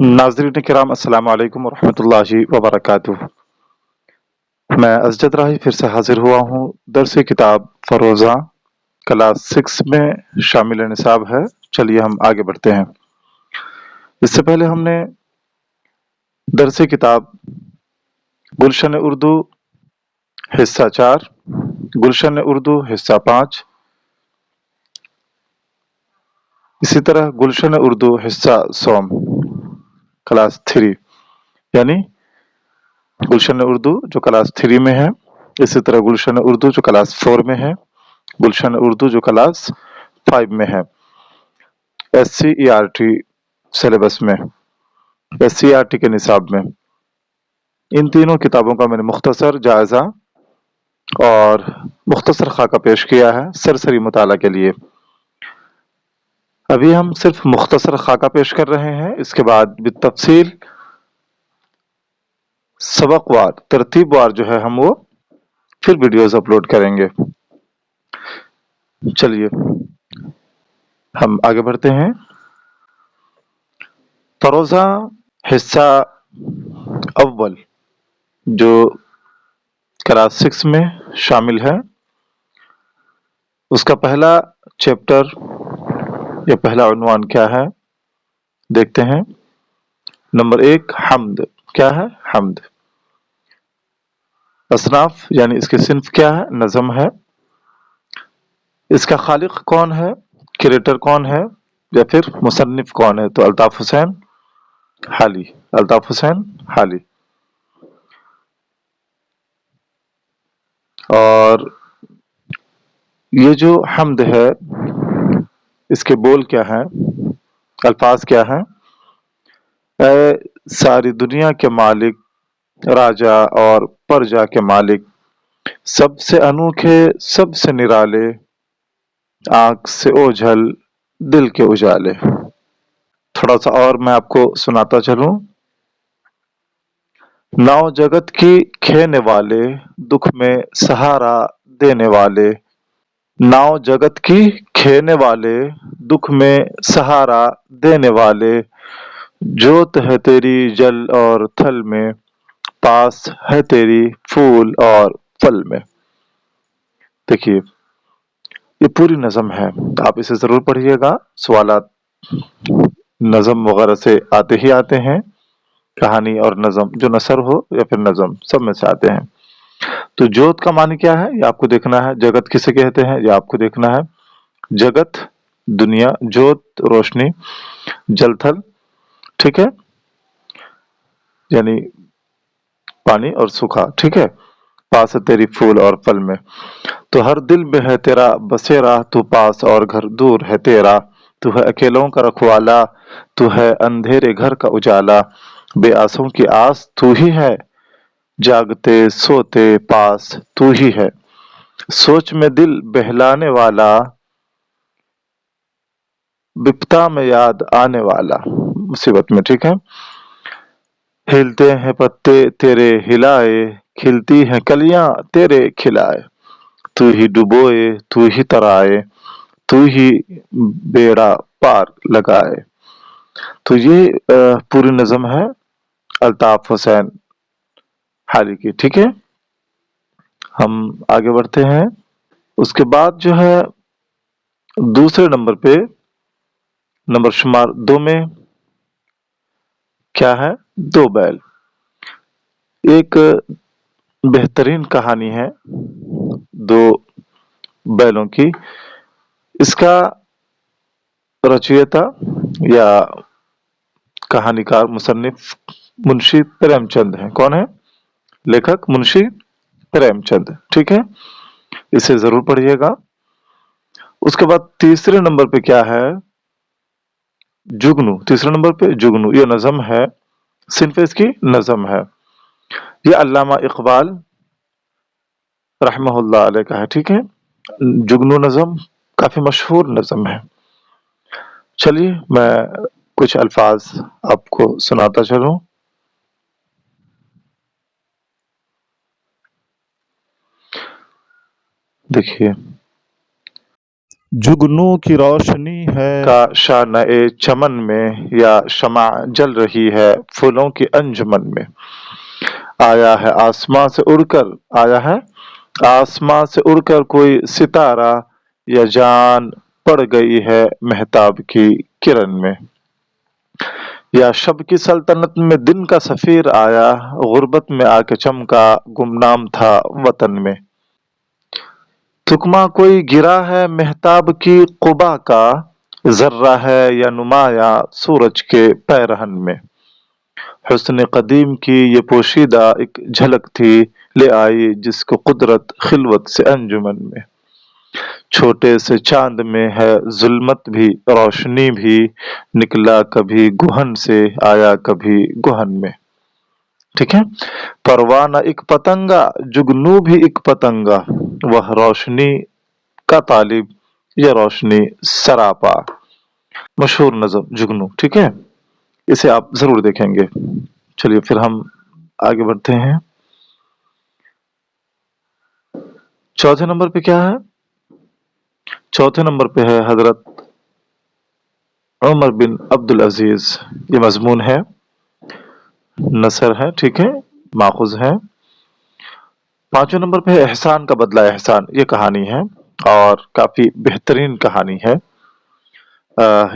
नाज़रीन किराम अस्सलाम वालेकुम वरहमतुल्लाहि वबरकातुह। मैं अज़जद राही फिर से हाजिर हुआ हूँ। दरस किताब फ़रोज़ा क्लास 6 में शामिल निसाब है। चलिए हम आगे बढ़ते हैं। इससे पहले हमने दरस किताब गुलशन उर्दू हिस्सा 4, गुलशन उर्दू हिस्सा 5, इसी तरह गुलशन उर्दू हिस्सा सोम क्लास 3 यानी गुलशन उर्दू जो क्लास 3 में है, इसी तरह गुलशन उर्दू जो क्लास 4 में है, गुलशन उर्दू जो क्लास 5 में है, SCERT सिलेबस में, SCERT के निसाब में। इन तीनों किताबों का मैंने मुख्तसर जायजा और मुख्तसर खाका पेश किया है सरसरी मुताला के लिए। अभी हम सिर्फ मुख्तसर खाका पेश कर रहे हैं। इसके बाद बितफसील सबकवार तरतीबवार जो है हम वो फिर वीडियोस अपलोड करेंगे। चलिए हम आगे बढ़ते हैं। फ़रोज़ा हिस्सा अव्वल जो क्लास 6 में शामिल है, उसका पहला चैप्टर या पहला उन्वान क्या है देखते हैं। नंबर 1 हम्द। क्या है? हम्द। असनाफ यानी इसके सिन्फ क्या है? नज़म है। इसका खालिक कौन है? क्रिएटर कौन है या फिर मुसन्निफ कौन है? तो अल्ताफ हुसैन हाली। अल्ताफ हुसैन हाली। और ये जो हम्द है इसके बोल क्या हैं, अल्फाज क्या हैं? ऐ सारी दुनिया के मालिक, राजा और प्रजा के मालिक, सबसे अनोखे सबसे निराले, आंख से ओझल दिल के उजाले। थोड़ा सा और मैं आपको सुनाता चलूं। नाव जगत की खेने वाले, दुख में सहारा देने वाले। नाव जगत की खेने वाले, दुख में सहारा देने वाले। जोत है तेरी जल और थल में, पास है तेरी फूल और फल में। देखिए ये पूरी नज़म है, आप इसे जरूर पढ़िएगा। सवालात नज़म वगैरह से आते ही आते हैं। कहानी और नज़म जो नसर हो या फिर नज़म सब में से आते हैं। तो जोत का मानी क्या है ये आपको देखना है। जगत किसे कहते हैं ये आपको देखना है। जगत दुनिया, जोत रोशनी, जलथल, ठीक है, यानी पानी और सूखा, ठीक है। पास है तेरी फूल और फल में। तो हर दिल में है तेरा बसेरा, तू पास और घर दूर है तेरा। तू है अकेलों का रखवाला, तू है अंधेरे घर का उजाला। बेआसों की आस तू ही है, जागते सोते पास तू ही है। सोच में दिल बहलाने वाला, विपदा में याद आने वाला, मुसीबत में, ठीक है। हिलते हैं पत्ते तेरे हिलाए, खिलती हैं कलियां तेरे खिलाए। तू ही डुबोए तू ही तराए, तू ही बेड़ा पार लगाए। तो ये पूरी नज़म है अल्ताफ हुसैन हाली की, ठीक है। हम आगे बढ़ते हैं। उसके बाद जो है दूसरे नंबर पे नंबर शुमार 2 में क्या है? दो बैल। एक बेहतरीन कहानी है दो बैलों की। इसका रचयिता या कहानीकार मुसन्निफ मुंशी प्रेमचंद है। कौन है? लेखक मुंशी प्रेमचंद, ठीक है। इसे जरूर पढ़िएगा। उसके बाद तीसरे नंबर पे क्या है? जुगनू। तीसरे नंबर पे जुगनू, ये नज़म है, सिर्फ इसकी नज़म है। ये अल्लामा इकबाल रहमहुल्लाह अलैह का है, ठीक है। जुगनू नज़म काफी मशहूर नज़म है। चलिए मैं कुछ अल्फाज आपको सुनाता चलूं। देखिए जुगनू की रोशनी है का शान-ए चमन में, या शमा जल रही है फूलों की अंजुमन में। आया है आसमां से उड़कर, आया है आसमां से उड़कर कोई सितारा, या जान पड़ गई है महताब की किरण में। या शब की सल्तनत में दिन का सफीर आया, गुर्बत में आके चमका गुमनाम था वतन में। तुकमा कोई गिरा है महताब की कुबा का, जर्रा है या नुमाया सूरज के पैरहन में। हुस्न कदीम की ये पोशीदा एक झलक थी, ले आई जिसको कुदरत खिलवत से अंजुमन में। छोटे से चांद में है जुल्मत भी रोशनी भी, निकला कभी गुहन से आया कभी गुहन में। ठीक है। परवाना एक पतंगा, जुगनू भी एक पतंगा, वह रोशनी का तालिब, यह रोशनी सरापा। मशहूर नज़म जुगनू। ठीक है, इसे आप जरूर देखेंगे। चलिए फिर हम आगे बढ़ते हैं। चौथे नंबर पे क्या है? चौथे नंबर पे है हजरत उमर बिन अब्दुल अजीज। ये मजमून है, नसर है, ठीक है, माखुज है। पांचवें नंबर पे है एहसान का बदला एहसान। ये कहानी है और काफी बेहतरीन कहानी है,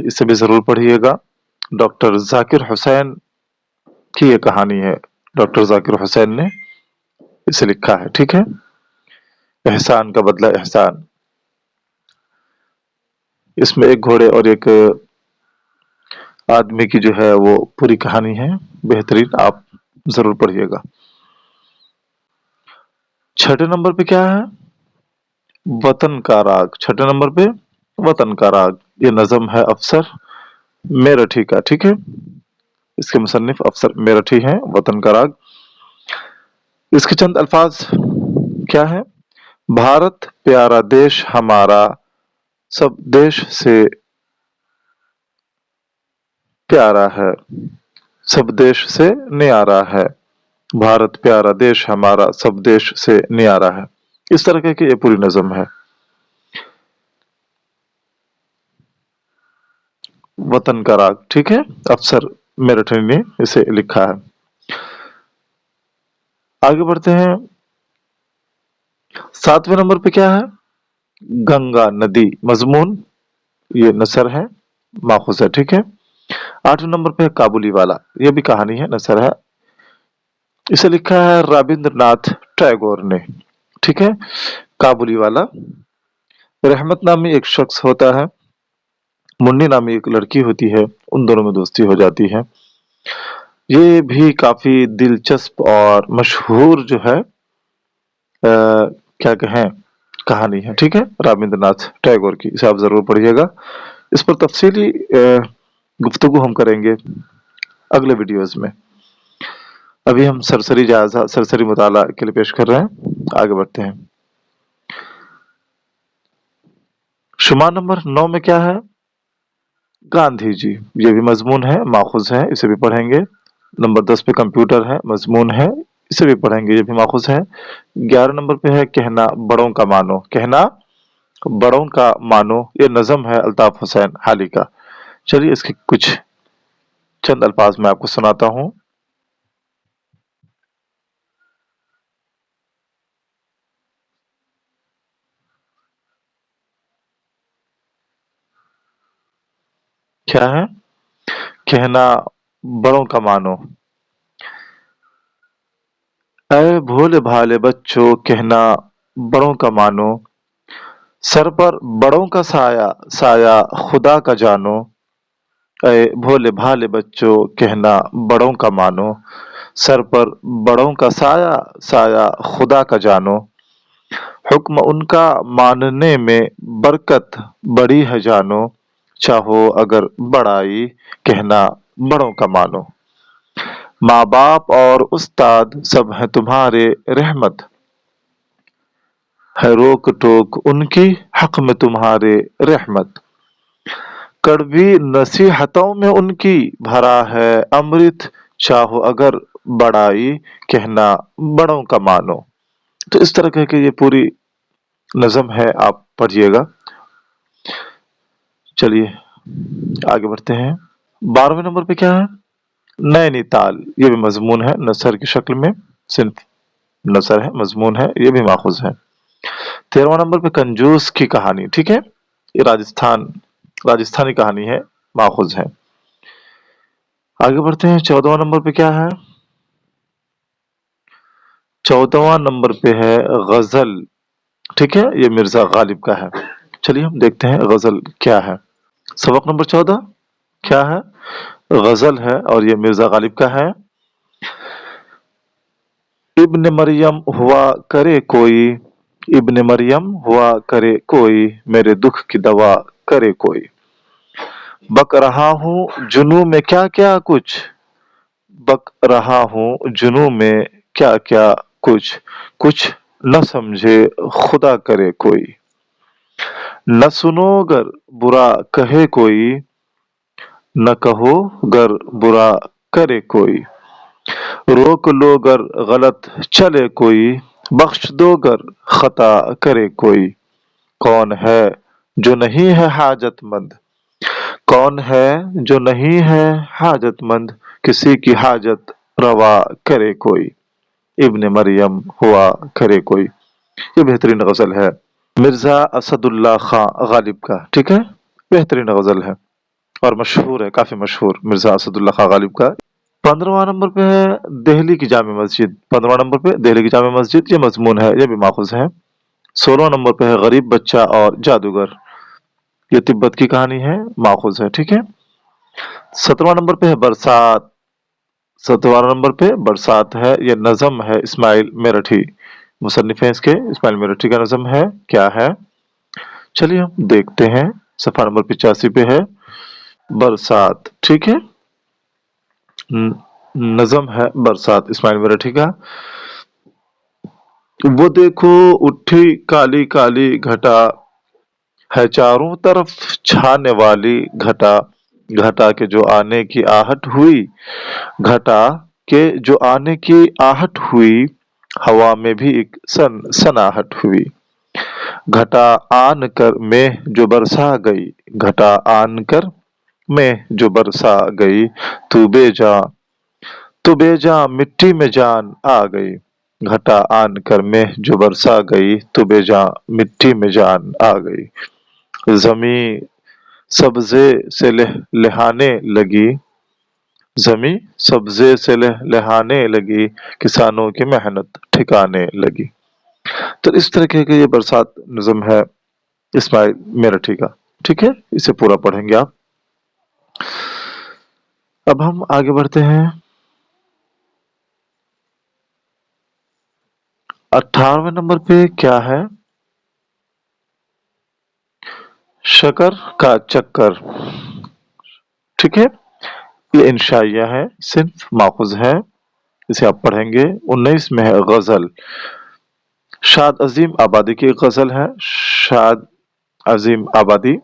इसे भी जरूर पढ़िएगा। डॉक्टर जाकिर हुसैन की ये कहानी है, डॉक्टर जाकिर हुसैन ने इसे लिखा है। ठीक है, एहसान का बदला एहसान। इसमें एक घोड़े और एक आदमी की जो है वो पूरी कहानी है, बेहतरीन, आप जरूर पढ़िएगा। छठे नंबर पे क्या है? वतन का राग। छठे नंबर पे वतन का राग। ये नज़म है अफसर मेरठी का। ठीक है, इसके मुसन्निफ अफसर मेरठी हैं। वतन का राग, इसके चंद अल्फाज क्या है? भारत प्यारा देश हमारा, सब देश से प्यारा है, सब देश से न्यारा है। भारत प्यारा देश हमारा, सब देश से न्यारा है। इस तरह की ये पूरी नज़म है। वतन का राग, ठीक है, अफसर मेरठी ने इसे लिखा है। आगे बढ़ते हैं। सातवें नंबर पे क्या है? गंगा नदी। मजमून, ये नसर है, माखुज है। ठीक है। आठवें नंबर पे है काबुली वाला। ये भी कहानी है, नसर है, इसे लिखा है रविंद्रनाथ टैगोर ने। ठीक है। काबुली वाला। रहमत नामी एक शख्स होता है, मुन्नी नामी एक लड़की होती है, उन दोनों में दोस्ती हो जाती है। ये भी काफी दिलचस्प और मशहूर जो है क्या कहें कहानी है। ठीक है, रविंद्रनाथ टैगोर की, इसे आप जरूर पढ़िएगा। इस पर तफसीली गुफ्तगू हम करेंगे अगले वीडियोस में। अभी हम सरसरी जायजा, सरसरी मुताला के लिए पेश कर रहे हैं। आगे बढ़ते हैं। शुमार नंबर 9 में क्या है? गांधी जी। ये भी मजमून है, माखुज है, इसे भी पढ़ेंगे। नंबर 10 पे कंप्यूटर है, मजमून है, इसे भी पढ़ेंगे, ये भी माखुज है। 11 नंबर पे है कहना बड़ों का मानो। कहना बड़ों का मानो, ये नज़म है अल्ताफ हुसैन हाली का। चलिए इसके कुछ चंद अल्फाज मैं आपको सुनाता हूँ। क्या है? कहना बड़ों का मानो। ऐ भोले भाले बच्चों, कहना बड़ों का मानो, सर पर बड़ों का साया, साया खुदा का जानो। ऐ भोले भाले बच्चों, कहना बड़ों का मानो, सर पर बड़ों का साया, साया खुदा का जानो। हुक्म उनका मानने में बरकत बड़ी है जानो, चाहो अगर बड़ाई, कहना बड़ों का मानो। माँ बाप और उस्ताद सब हैं तुम्हारे रहमत, है रोक टोक उनकी हक में तुम्हारे रहमत। कड़वी नसीहतों में उनकी भरा है अमृत, चाहो अगर बड़ाई, कहना बड़ों का मानो। तो इस तरह के ये पूरी नज़म है, आप पढ़िएगा। چلیے آگے بڑھتے ہیں. 12ویں نمبر پہ کیا ہے؟ نینی تال. یہ بھی مضمون ہے نثر کی شکل میں، صنف نثر ہے، مضمون ہے، یہ بھی ماخوذ ہے. 13واں نمبر پہ کنجوس کی کہانی. ٹھیک ہے، یہ راجستھانی کہانی ہے، ماخوذ ہے. آگے بڑھتے ہیں. 14واں نمبر پہ کیا ہے؟ 14واں نمبر پہ ہے غزل. ٹھیک ہے، یہ مرزا غالب کا ہے. چلیے ہم دیکھتے ہیں غزل کیا ہے. سبق نمبر 14 کیا ہے؟ غزل ہے اور یہ مرزا غالب کا ہے. ابن مریم ہوا کرے کوئی، ابن مریم ہوا کرے کوئی، میرے دکھ کی دوا کرے کوئی. بک رہا ہوں جنوں میں کیا کیا کچھ، بک رہا ہوں جنوں میں کیا کیا کچھ، کچھ نہ سمجھے خدا کرے کوئی. نہ سنو گر برا کہے کوئی، نہ کہو گر برا کرے کوئی. روک لو گر غلط چلے کوئی، بخش دو گر خطا کرے کوئی. کون ہے جو نہیں ہے حاجت مند، کون ہے جو نہیں ہے حاجت مند، کسی کی حاجت روا کرے کوئی. ابن مریم ہوا کرے کوئی. یہ بہترین غزل ہے مرزا اسد اللہ خان غالب کا. ٹھیک ہے، بہترین غزل ہے اور مشہور ہے، کافی مشہور مرزا اسد اللہ خان غالب کا. 15واں نمبر پہ ہے دہلی کی جامع مسجد. 15واں نمبر پہ دہلی کی جامع مسجد، یہ مضمون ہے، یہ بھی ماخوذ ہے. 16واں نمبر پہ ہے غریب بچہ اور جادوگر. یہ تبت کی کہانی ہے، ماخوذ ہے. ٹھیک ہے. 17واں نمبر پہ ہے برسات. 17واں نمبر پہ برسات ہے، یہ نظم ہے اسماعیل میرٹھی، مصنف ہیں اس کے، اسماعیل میرٹھی کا نظم ہے. کیا ہے؟ چلیے ہم دیکھتے ہیں. صفحہ نمبر 85 پہ ہے برسات. ٹھیک ہے، نظم ہے برسات اسماعیل میرٹھی کا. وہ دیکھو اٹھی کالی کالی گھٹا، ہے چاروں طرف چھانے والی گھٹا. گھٹا کے جو آنے کی آہٹ ہوئی، گھٹا کے جو آنے کی آہٹ ہوئی، ہوا میں بھی ایک سناہٹ ہوئی. گھٹا آن کر میں جو برسا گئی، گھٹا آن کر میں جو برسا گئی، تو بے جاں مٹی میں جان آ گئی. گھٹا آن کر میں جو برسا گئی، تو بے جاں مٹی میں جان آ گئی. زمیں سبزے سے لہانے لگی، زمیں سبزے سے لہانے لگی، کسانوں کی محنت ٹھکانے لگی. تو اس طرح کے یہ برسات نظم ہے اسماعیل میرٹھی کا. ٹھیک ہے، اسے پورا پڑھیں گے آپ. اب ہم آگے بڑھتے ہیں. 18ویں نمبر پہ کیا ہے؟ شکر کا چکر. ٹھیک ہے، یہ انشائیہ ہے، صنف ماخوذ ہے، اسے آپ پڑھیں گے. 19 میں ہے غزل. شاد عظیم آبادی کی ایک غزل ہے. شاد عظیم آبادی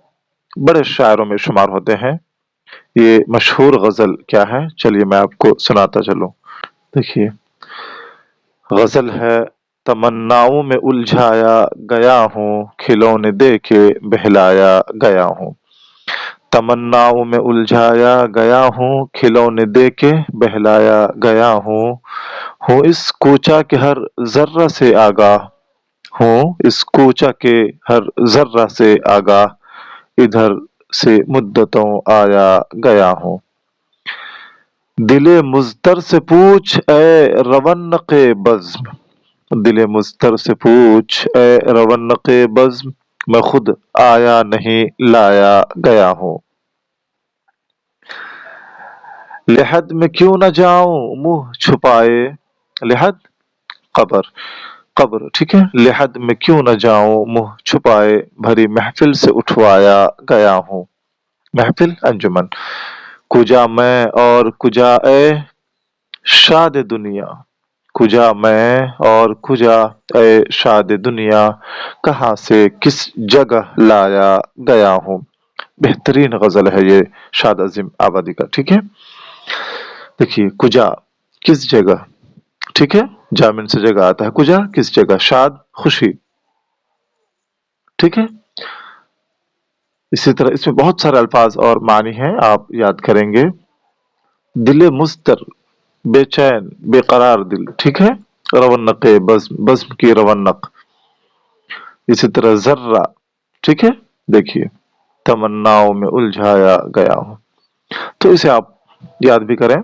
بڑے شاعروں میں شمار ہوتے ہیں. یہ مشہور غزل کیا ہے؟ چلیے میں آپ کو سناتا چلوں. دیکھیے غزل ہے. تمناؤں میں الجھایا گیا ہوں، کھلونے دے کے بہلایا گیا ہوں. تمناؤں میں الجھایا گیا ہوں، کھلونے دے کے بہلایا گیا ہوں. ہوں اس کوچہ کے ہر ذرہ سے آگاہ، ہوں اس کوچہ کے ہر ذرہ سے آگاہ، ادھر سے مدتوں آیا گیا ہوں. دل مضطر سے پوچھ اے رونق بزم، دل مضطر سے پوچھ اے رونق بزم، میں خود آیا نہیں لایا گیا ہوں. لحد میں کیوں نہ جاؤں منہ چھپائے، لحد قبر، قبر. ٹھیک ہے، لحد میں کیوں نہ جاؤں منہ چھپائے، بھری محفل سے اٹھوایا گیا ہوں. محفل انجمن. کجا میں اور کجا اے شاد دنیا، کجا میں اور کجا اے شاد دنیا، کہاں سے کس جگہ لایا گیا ہوں. بہترین غزل ہے یہ شاد عظیم آبادی کا. ٹھیک ہے، دیکھیے کجا کس جگہ. ٹھیک ہے، جامن سے جگہ آتا ہے. کجا کس جگہ، شاد خوشی. ٹھیک ہے، اسی طرح اس میں بہت سارے الفاظ اور معنی ہیں، آپ یاد کریں گے۔ دل مضطر، بے چین، بے قرار دل، ٹھیک ہے، رونق بزم، بزم کی رونق۔ اسی طرح ذرہ، ٹھیک ہے، دیکھیے تمناؤں میں الجھایا گیا ہوں، تو اسے آپ یاد بھی کریں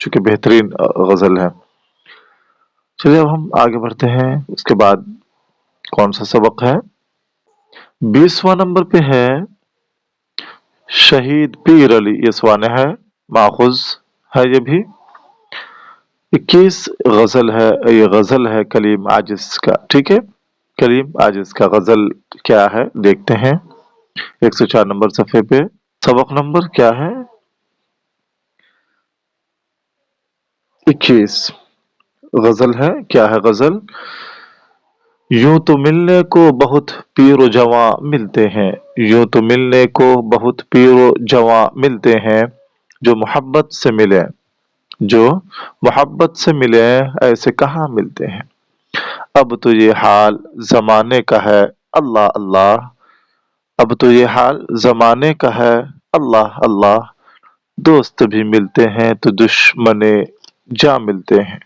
چونکہ بہترین غزل ہے۔ چلیے اب ہم آگے بڑھتے ہیں، اس کے بعد کون سا سبق ہے؟ 20واں نمبر پہ ہے شہید پیر علی، یہ سوانح ہے، ماخوذ ہے یہ بھی۔ 21 غزل ہے، یہ غزل ہے کلیم عاجز کا، ٹھیک ہے، کلیم عاجز کا غزل کیا ہے دیکھتے ہیں 104 نمبر صفحے پہ۔ سبق نمبر کیا ہے؟ 21 غزل ہے، کیا ہے غزل؟ یوں تو ملنے کو بہت پیر و جواں ملتے ہیں، یوں تو ملنے کو بہت پیر و جواں ملتے ہیں، جو محبت سے ملے، جو محبت سے ملے ایسے کہاں ملتے ہیں۔ اب تو یہ حال زمانے کا ہے، اللہ اللہ، اب تو یہ حال زمانے کا ہے، اللہ اللہ، دوست بھی ملتے ہیں تو دشمنے جا ملتے ہیں،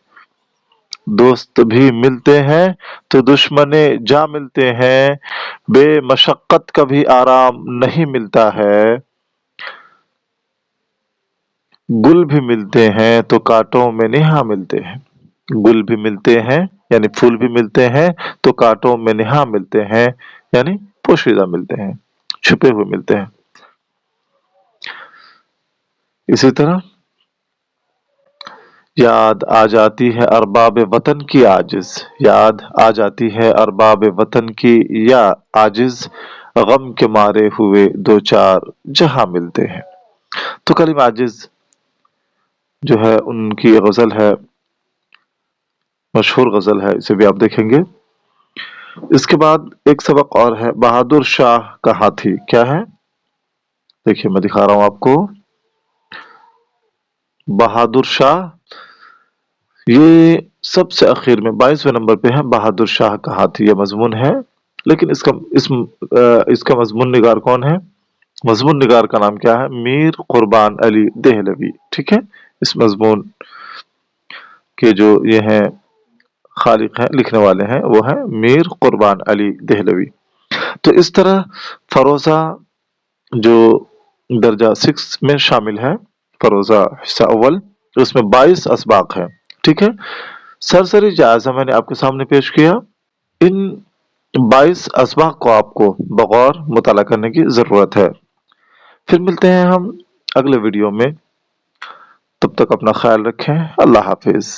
دوست بھی ملتے ہیں تو دشمنے جا ملتے ہیں، بے مشقت کبھی آرام نہیں ملتا ہے، گل بھی ملتے ہیں تو کانٹوں میں نہاں ملتے ہیں، گل بھی ملتے ہیں یعنی پھول بھی ملتے ہیں تو کانٹوں میں نہاں ملتے ہیں، یعنی پوشیدہ ملتے ہیں، چھپے ہوئے ملتے ہیں۔ اسی طرح یاد آ جاتی ہے ارباب وطن کی عاجز، یاد آ جاتی ہے ارباب وطن کی یا عاجز، غم کے مارے ہوئے دو چار جہاں ملتے ہیں۔ تو کلیم عاجز جو ہے ان کی غزل ہے، مشہور غزل ہے، اسے بھی آپ دیکھیں گے۔ اس کے بعد ایک سبق اور ہے بہادر شاہ کا ہاتھی، کیا ہے دیکھیے میں دکھا رہا ہوں آپ کو۔ بہادر شاہ، یہ سب سے اخیر میں 22ویں نمبر پہ ہے، بہادر شاہ کا ہاتھی، یہ مضمون ہے، لیکن اس کا مضمون نگار کون ہے؟ مضمون نگار کا نام کیا ہے؟ میر قربان علی دہلوی، ٹھیک ہے، اس مضمون کے جو یہ ہیں خالق ہیں، لکھنے والے ہیں، وہ ہیں میر قربان علی دہلوی۔ تو اس طرح فروزہ جو درجہ 6 میں شامل ہے، فروزہ حصہ اول، اس میں 22 اسباق ہیں، ٹھیک ہے۔ سرسری جائزہ میں نے آپ کے سامنے پیش کیا، ان 22 اسباق کو آپ کو بغور مطالعہ کرنے کی ضرورت ہے۔ پھر ملتے ہیں ہم اگلے ویڈیو میں، تب تک اپنا خیال رکھیں، اللہ حافظ۔